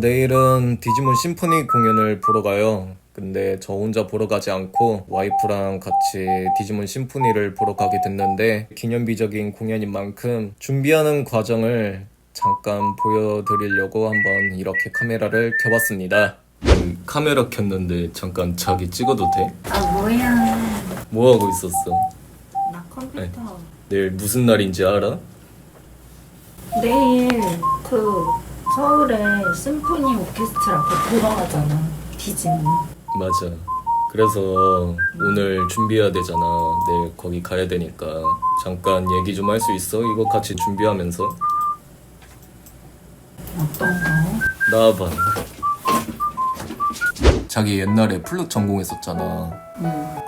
내일은 디지몬 심포니 공연을 보러 가요. 근데 저 혼자 보러 가지 않고 와이프랑 같이 디지몬 심포니를 보러 가게 됐는데 기념비적인 공연인 만큼 준비하는 과정을 잠깐 보여드리려고 한번 이렇게 카메라를 켜봤습니다. 카메라 켰는데 잠깐 자기 찍어도 돼? 아 뭐야? 뭐 하고 있었어? 나 컴퓨터. 내일 무슨 날인지 알아? 내일 그 서울에 심포니 오케스트라 그거 보러 가잖아. 디즈니. 맞아. 그래서 오늘 준비해야 되잖아. 내일 거기 가야 되니까 잠깐 얘기 좀 할 수 있어? 이거 같이 준비하면서. 어떤 거? 나와봐. 자기 옛날에 플룻 전공했었잖아.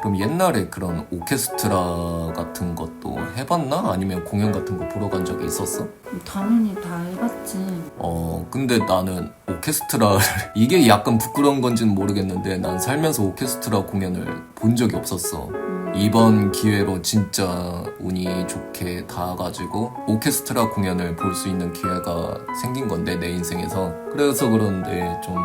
그럼 옛날에 그런 오케스트라 같은 것도 해봤나? 아니면 공연 같은 거 보러 간 적이 있었어? 당연히 다 해봤지. 근데 나는 오케스트라를 이게 약간 부끄러운 건지는 모르겠는데 난 살면서 오케스트라 공연을 본 적이 없었어. 이번 기회로 진짜 운이 좋게 닿아가지고 오케스트라 공연을 볼 수 있는 기회가 생긴 건데 내 인생에서. 그래서 그런데 좀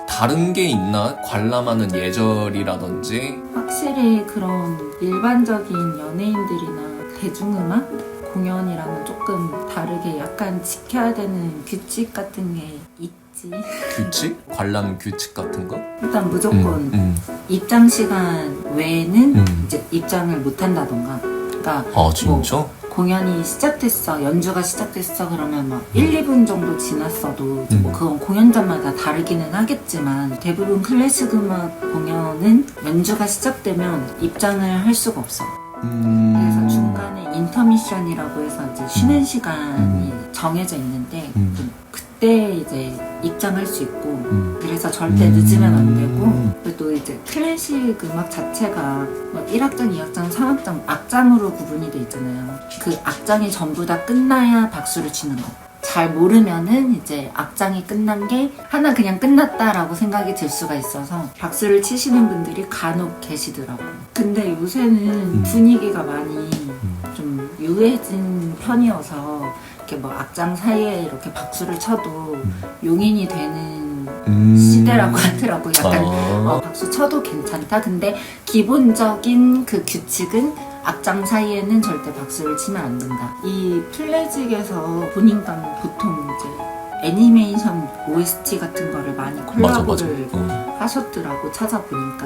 다른 게 있나? 관람하는 예절이라든지. 확실히 그런 일반적인 연예인들이나 대중음악 공연이랑은 조금 다르게 약간 지켜야 되는 규칙 같은 게 있지. 규칙? 관람 규칙 같은 거? 일단 무조건 입장 시간 외에는 이제 입장을 못 한다던가. 그러니까 아 진짜? 공연이 시작됐어, 연주가 시작됐어 그러면 막 1, 2분 정도 지났어도 이제 뭐 그건 공연자마다 다르기는 하겠지만 대부분 클래식 음악 공연은 연주가 시작되면 입장을 할 수가 없어. 그래서 중간에 인터미션이라고 해서 이제 쉬는 시간이 정해져 있는데 그때 이제 입장할 수 있고 그래서 절대 늦으면 안 되고. 그리고 또 이제 클래식 음악 자체가 뭐 1악장, 2악장, 3악장 악장으로 구분이 돼 있잖아요. 그 악장이 전부 다 끝나야 박수를 치는 거. 잘 모르면은 이제 악장이 끝난 게 하나 그냥 끝났다라고 생각이 들 수가 있어서 박수를 치시는 분들이 간혹 계시더라고. 근데 요새는 분위기가 많이 좀 유해진 편이어서 이렇게 뭐 악장 사이에 이렇게 박수를 쳐도 용인이 되는 시대라고 하더라고. 약간 박수 쳐도 괜찮다. 근데 기본적인 그 규칙은 악장 사이에는 절대 박수를 치면 안 된다. 이 플래직에서 보니까 보통 이제 애니메이션 OST 같은 거를 많이 콜라보를 하셨더라고. 찾아보니까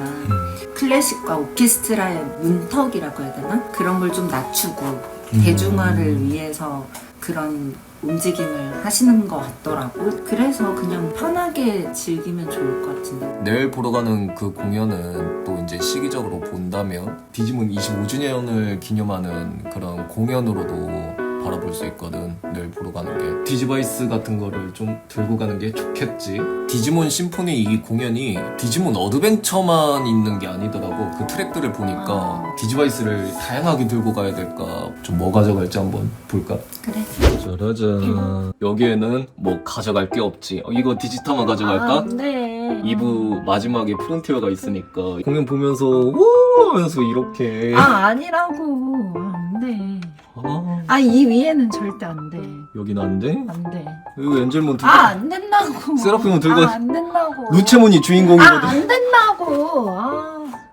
클래식과 오케스트라의 문턱이라고 해야 되나? 그런 걸 좀 낮추고 대중화를 위해서 그런 움직임을 하시는 것 같더라고. 그래서 그냥 편하게 즐기면 좋을 것 같은데. 내일 보러 가는 그 공연은 또 이제 시기적으로 본다면 디지몬 25주년을 기념하는 그런 공연으로도 바라볼 수 있거든. 내일 보러 가는 게 디지바이스 같은 거를 좀 들고 가는 게 좋겠지. 디지몬 심포니 이 공연이 디지몬 어드벤처만 있는 게 아니더라고. 그 트랙들을 보니까 디지바이스를 다양하게 들고 가야 될까. 좀 뭐 가져갈지 한번 볼까? 그래. 짜라잔. 여기에는 뭐 가져갈 게 없지. 이거 디지타만 가져갈까? 네. 2부 마지막에 프론티어가 있으니까 공연 보면서 우 하면서 이렇게. 아니라고. 안 돼. 이 위에는 절대 안 돼. 여긴 안 돼? 안 돼. 이거 엔젤몬 들고. 안 된다고. 세라핌은 들고. 안 된다고. 루체몬이 주인공이거든. 안 된다고.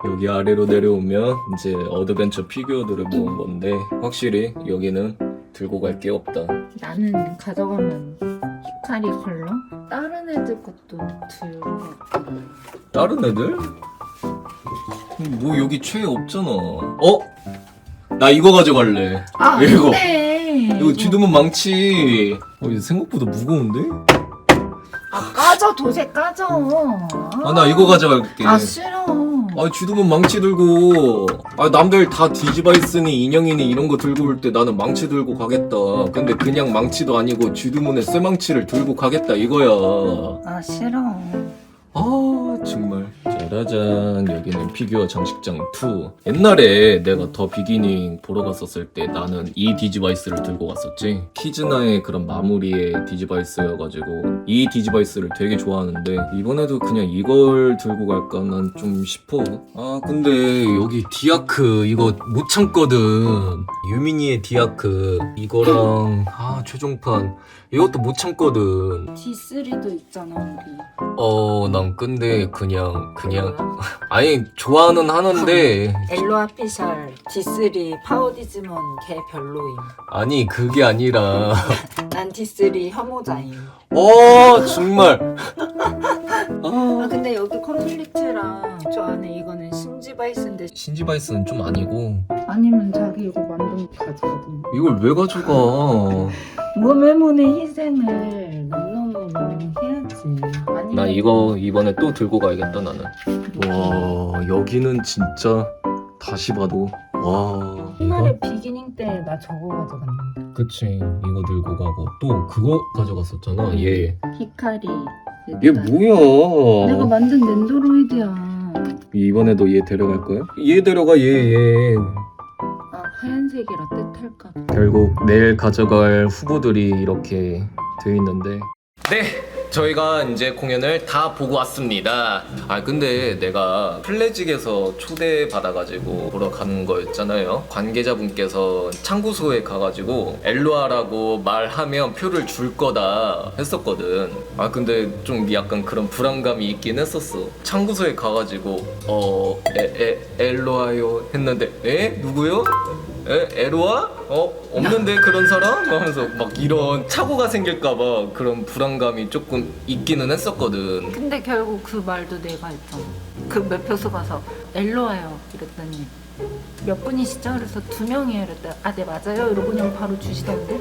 여기 아래로 내려오면 이제 어드벤처 피규어들을 모은 건데 확실히 여기는 들고 갈 게 없다. 나는 가져가면 히카리 컬러? 다른 애들 것도 들고 갔거든. 다른 애들? 뭐 여기 최애 없잖아. 나 이거 가져갈래. 이거. 안 돼. 이거 쥐두면 망치. 이거 생각보다 무거운데? 까져. 도색 까져. 나 이거 가져갈게. 싫어. 쥐두면 망치 들고. 남들 다 디지바이스니 인형이니 이런 거 들고 올 때 나는 망치 들고 가겠다. 근데 그냥 망치도 아니고 쥐두문의 쇠망치를 들고 가겠다 이거야. 싫어. 정말. 자, 짜라잔, 여기는 피규어 장식장 2. 옛날에 내가 더 비기닝 보러 갔었을 때 나는 이 디지바이스를 들고 갔었지. 키즈나의 그런 마무리의 디지바이스여가지고 이 디지바이스를 되게 좋아하는데 이번에도 그냥 이걸 들고 갈까 난 좀 싶어. 아 근데 여기 디아크 이거 못 참거든. 유미니의 디아크 이거랑 최종판 이것도 못 참거든. D3도 있잖아 우리. 난 근데 그냥 아니 좋아는 하는데 엘로아 피셜 D3 파워 디지몬 걔 별로임. 아니 그게 아니라 난 D3 혐오자임. 정말 아 근데 여기 컴플리트랑 저 안에 이거는 신지바이스인데 신지바이스는 좀 아니고 아니면 자기 이거 만든 거 가져가든. 이걸 왜 가져가. 몸의 희생을 넘넘넘 해야지. 아니면 나 이거 이번에 또 들고 가야겠다 나는. 와 여기는 진짜 다시 봐도 와 옛날에 비기닝 때 나 저거 가져갔는데. 그치 이거 들고 가고 또 그거 가져갔었잖아 얘 히카리. 얘 뭐야 내가 만든 넨도로이드야. 이번에도 얘 데려갈 거야? 얘 데려가 얘 아 하얀색이라 뜻할까 봐. 결국 내일 가져갈 후보들이 이렇게 되어 있는데 네 저희가 이제 공연을 다 보고 왔습니다. 근데 내가 플래직에서 초대받아가지고 보러 가는 거였잖아요. 관계자분께서 창구소에 가가지고 엘로아라고 말하면 표를 줄 거다 했었거든. 근데 좀 약간 그런 불안감이 있긴 했었어. 창구소에 가가지고 엘로아요 했는데 누구요? 에로아? 없는데 그런 사람? 하면서 막 이런 착오가 생길까봐 그런 불안감이 조금 있기는 했었거든. 근데 결국 그 말도 내가 했잖아. 그 매표소 가서 엘로와요 이랬더니 몇 분이시죠? 그래서 2명이에요 이랬더니 네 맞아요 이러고 그냥 바로 주시던데.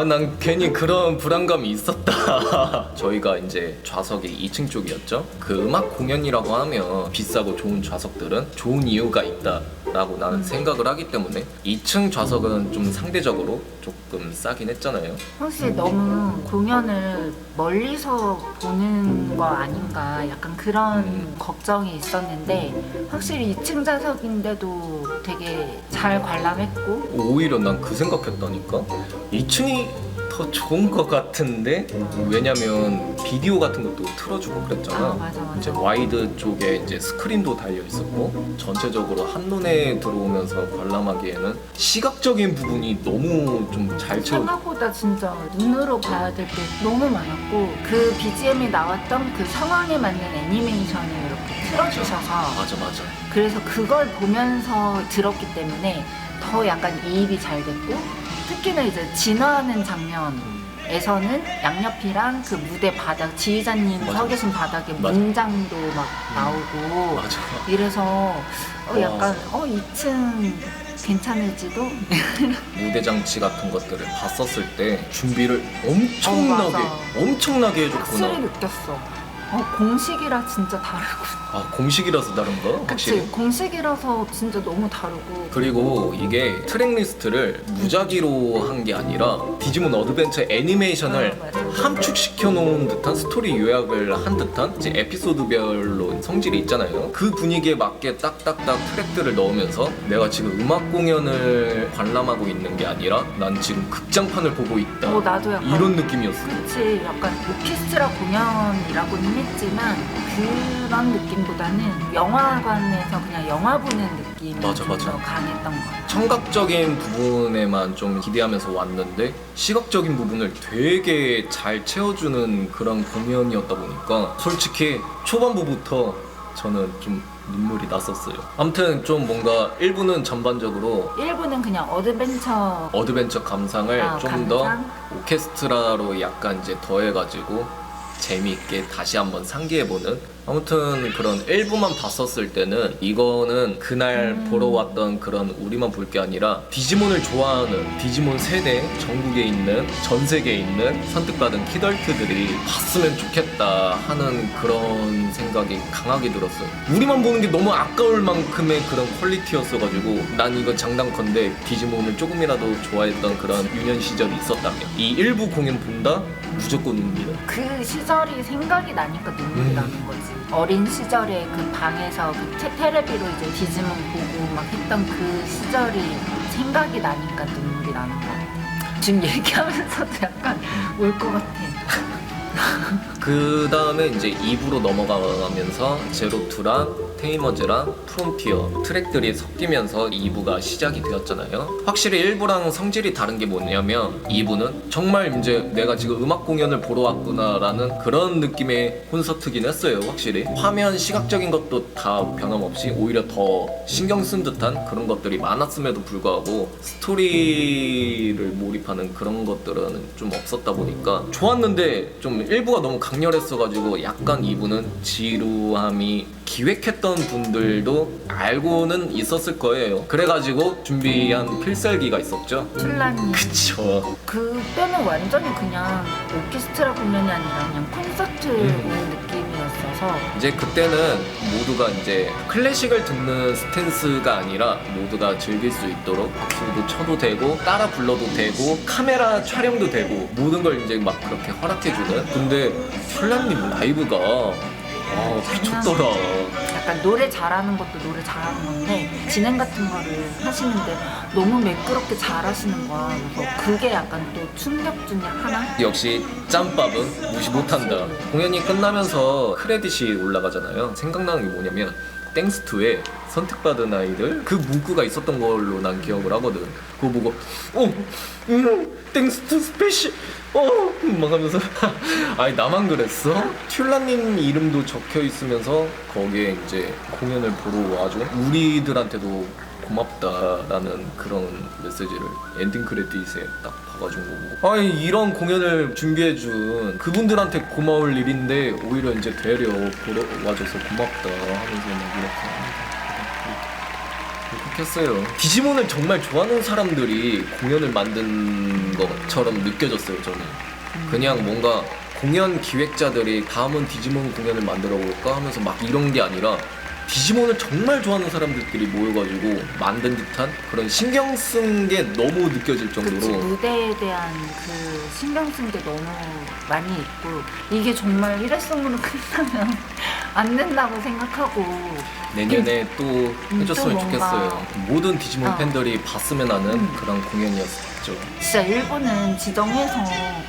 난 괜히 그런 불안감이 있었다. 저희가 이제 좌석이 2층 쪽이었죠. 그 음악 공연이라고 하면 비싸고 좋은 좌석들은 좋은 이유가 있다 라고 나는 생각을 하기 때문에 2층 좌석은 좀 상대적으로 조금 싸긴 했잖아요. 확실히 너무 공연을 멀리서 보는 거 아닌가 약간 그런 걱정이 있었는데 확실히 2층 좌석인데도 되게 잘 관람했고. 오히려 난 그 생각했다니까 2층이 더 좋은 것 같은데 왜냐면 비디오 같은 것도 틀어주고 그랬잖아. 맞아. 이제 와이드 쪽에 이제 스크린도 달려 있었고 전체적으로 한눈에 들어오면서 관람하기에는 시각적인 부분이 너무 좀 잘 채워. 생각보다 진짜 눈으로 봐야 될 게 너무 많았고 그 BGM이 나왔던 그 상황에 맞는 애니메이션을 이렇게 틀어주셔서 맞아. 그래서 그걸 보면서 들었기 때문에 더 약간 이입이 잘 됐고 특히나 이제 진화하는 장면에서는 양옆이랑 그 무대 바닥 지휘자님 서 계신 바닥에 문장도 막 나오고 맞아. 이래서 약간 2층 괜찮을지도. 무대 장치 같은 것들을 봤었을 때 준비를 맞아. 엄청나게 해줬구나. 확실히 느꼈어. 공식이라 진짜 다르고. 공식이라서 다른가? 확실히. 그치, 공식이라서 진짜 너무 다르고. 그리고 이게 트랙 리스트를 무작위로 한 게 아니라 디지몬 어드벤처 애니메이션을 맞아. 함축시켜 놓은 듯한 스토리 요약을 한 듯한 이제 에피소드별로 성질이 있잖아요. 그 분위기에 맞게 딱딱딱 트랙들을 넣으면서 내가 지금 음악 공연을 관람하고 있는 게 아니라 난 지금 극장판을 보고 있다. 나도 약간 이런 느낌이었어. 그치, 약간 오케스트라 공연이라고는 했지만 그런 느낌보다는 영화관에서 그냥 영화 보는 느낌이 맞아. 더 강했던 것 같아. 청각적인 부분에만 좀 기대하면서 왔는데 시각적인 부분을 되게 잘 채워주는 그런 공연이었다 보니까 솔직히 초반부부터 저는 좀 눈물이 났었어요. 아무튼 좀 뭔가 1부는 전반적으로 1부는 그냥 어드벤처 감상을 좀 더 감상? 오케스트라로 약간 이제 더해가지고 재미있게 다시 한번 상기해보는 아무튼 그런 1부만 봤었을 때는 이거는 그날 보러 왔던 그런 우리만 볼 게 아니라 디지몬을 좋아하는 디지몬 세대 전국에 있는 전 세계에 있는 선택받은 키덜트들이 봤으면 좋겠다 하는 그런 생각이 강하게 들었어요. 우리만 보는 게 너무 아까울 만큼의 그런 퀄리티였어가지고 난 이건 장담컨대 디지몬을 조금이라도 좋아했던 그런 유년 시절이 있었다면 이 1부 공연 본다? 무조건 눈물이다. 그 시절이 생각이 나니까 눈물이 나는 거지. 어린 시절에 그 방에서 그 테레비로 이제 디즈몬 보고 막 했던 그 시절이 생각이 나니까 눈물이 나는 것 같아. 지금 얘기하면서도 약간 울 것 같아. 그 다음에 이제 2부로 넘어가면서 제로2랑 테이머즈랑 프론티어 트랙들이 섞이면서 2부가 시작이 되었잖아요. 확실히 1부랑 성질이 다른 게 뭐냐면 2부는 정말 이제 내가 지금 음악 공연을 보러 왔구나 라는 그런 느낌의 콘서트긴 했어요. 확실히 화면 시각적인 것도 다 변함없이 오히려 더 신경 쓴 듯한 그런 것들이 많았음에도 불구하고 스토리를 몰입하는 그런 것들은 좀 없었다 보니까 좋았는데 좀 1부가 너무 강렬했어가지고 약간 2부는 지루함이 기획했던 분들도 알고는 있었을 거예요. 그래가지고 준비한 필살기가 있었죠. 툴라님. 그쵸. 그때는 완전히 그냥 오케스트라 공연이 아니라 그냥 콘서트 느낌이었어서 이제 그때는 모두가 이제 클래식을 듣는 스탠스가 아니라 모두가 즐길 수 있도록 박수도 쳐도 되고 따라 불러도 되고 카메라 촬영도 되고 모든 걸 이제 막 그렇게 허락해주는. 근데 툴라님 라이브가 미쳤더라. 약간 노래 잘하는 것도 노래 잘하는 건데 진행 같은 거를 하시는데 너무 매끄럽게 잘하시는 거야. 그래서 그게 약간 또 충격 중에 하나? 역시 짬밥은 무시 못한다. 공연이 끝나면서 크레딧이 올라가잖아요. 생각나는 게 뭐냐면 땡스투에 선택받은 아이들 그 문구가 있었던 걸로 난 기억을 하거든. 그거 보고 땡스투 스페셜 막 하면서 아니 나만 그랬어? 튤라님 이름도 적혀 있으면서 거기에 이제 공연을 보러 와줘 우리들한테도 고맙다라는 그런 메시지를 엔딩 크레딧에 딱 박아준 거고, 아니 이런 공연을 준비해준 그분들한테 고마울 일인데 오히려 이제 되려 보러 와줘서 고맙다 하면서 막 이렇게 했어요. 디지몬을 정말 좋아하는 사람들이 공연을 만든 것처럼 느껴졌어요. 저는 그냥 뭔가 공연 기획자들이 다음은 디지몬 공연을 만들어 볼까 하면서 막 이런 게 아니라 디지몬을 정말 좋아하는 사람들끼리 모여가지고 만든 듯한 그런 신경 쓴 게 너무 느껴질 정도로. 그치, 무대에 대한 그 신경 쓴 게 너무 많이 있고 이게 정말 일회성으로 끝나면 안 된다고 생각하고 내년에 또 해줬으면 또 뭔가 좋겠어요. 모든 디지몬 팬들이 봤으면 하는 그런 공연이었죠. 진짜 일본은 지정해서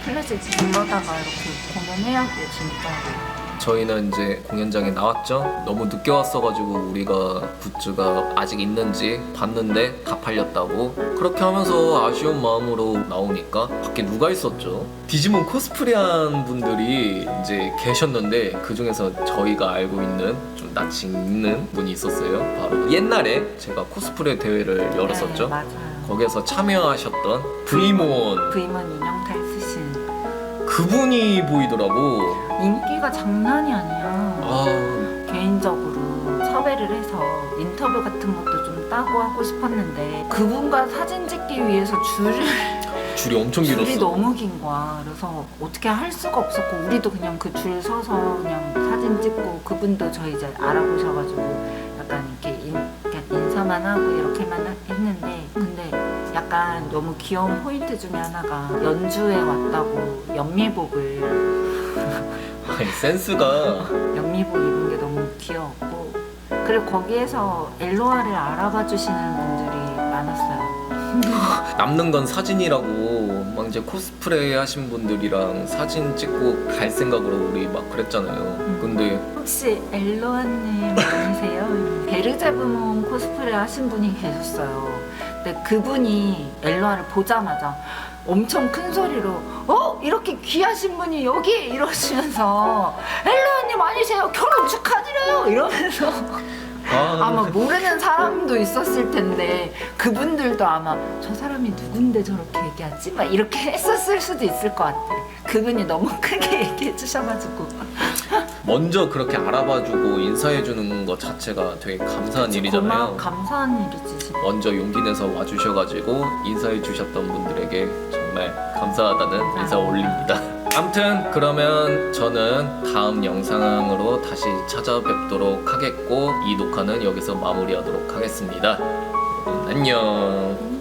클래식 불러다가 이렇게 공연해야 돼 진짜로. 저희는 이제 공연장에 나왔죠. 너무 늦게 왔어가지고 우리가 굿즈가 아직 있는지 봤는데 다 팔렸다고. 그렇게 하면서 아쉬운 마음으로 나오니까 밖에 누가 있었죠? 디지몬 코스프레한 분들이 이제 계셨는데 그 중에서 저희가 알고 있는 좀 낯이 있는 분이 있었어요. 바로 옛날에 제가 코스프레 대회를 열었었죠. 네, 맞아요. 거기에서 참여하셨던 브이몬 인형 탈쓰신 그분이 보이더라고. 인기가 장난이 아니야. 아, 개인적으로 섭외를 해서 인터뷰 같은 것도 좀 따고 하고 싶었는데 그분과 사진 찍기 위해서 줄이 엄청 길었어. 줄이 너무 긴 거야. 그래서 어떻게 할 수가 없었고 우리도 그냥 그 줄 서서 그냥 사진 찍고 그분도 저희 이제 알아보셔가지고 약간 이렇게 인사만 하고 이렇게만 했는데 근데 약간 너무 귀여운 포인트 중에 하나가 연주에 왔다고 연미복을 아니, 센스가. 연미복 입은 게 너무 귀여웠고 그리고 거기에서 엘로아를 알아봐 주시는 분들이 많았어요. 남는 건 사진이라고 막 이제 코스프레 하신 분들이랑 사진 찍고 갈 생각으로 우리 막 그랬잖아요. 근데 혹시 엘로아님 아니세요? 베르제부몬 코스프레 하신 분이 계셨어요. 근데 그분이 엘로아를 보자마자 엄청 큰 소리로 이렇게 귀하신 분이 여기 이러시면서 엘로아님 아니세요? 결혼 축하드려요 이러면서 아마 모르는 사람도 있었을 텐데 그분들도 아마 저 사람이 누군데 저렇게 얘기하지? 막 이렇게 했었을 수도 있을 것 같아. 그분이 너무 크게 얘기해 주셔가지고 먼저 그렇게 알아봐주고 인사해주는 것 자체가 되게 감사한 일이잖아요. 감사한 일이지 진짜. 먼저 용기 내서 와주셔가지고 인사해주셨던 분들에게 정말 감사하다는 인사 올립니다. 아무튼 그러면 저는 다음 영상으로 다시 찾아뵙도록 하겠고 이 녹화는 여기서 마무리하도록 하겠습니다. 안녕.